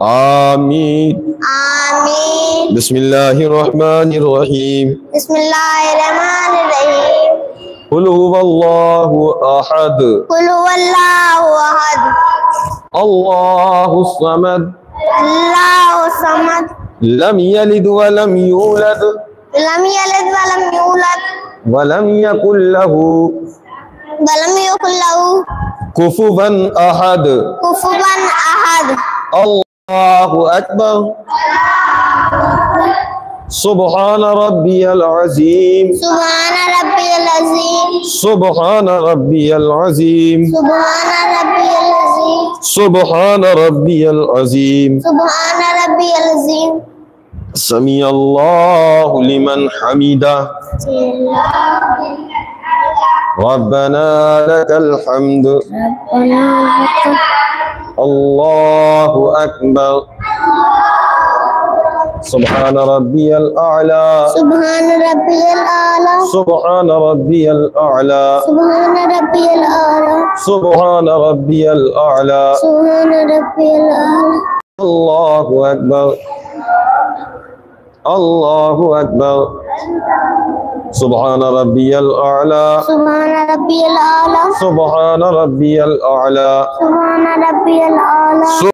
آمين آمين بسم الله الرحمن الرحيم بسم الله الرحمن الرحيم قل هو الله أحد قل هو الله أحد الله الصمد الله الصمد لم يلد ولم يولد لم يلد ولم يولد ولم يكن له كفوا أحد كفوا أحد الله أكبر سبحان ربي العظيم سبحان ربي العظيم سبحان ربي العظيم سبحان ربي العظيم سبحان ربي العظيم سبحان ربي العظيم سمع الله لمن حمده ربنا لك الحمد ربنا لك الله أكبر سبحان ربي الأعلى سبحان ربي الأعلى سبحان ربي الأعلى سبحان ربي الأعلى سبحان ربي الأعلى سبحان ربي الأعلى الله أكبر الله أكبر سبحان ربي الأعلى سبحان ربي الأعلى سبحان ربي الأعلى سبحان ربي الأعلى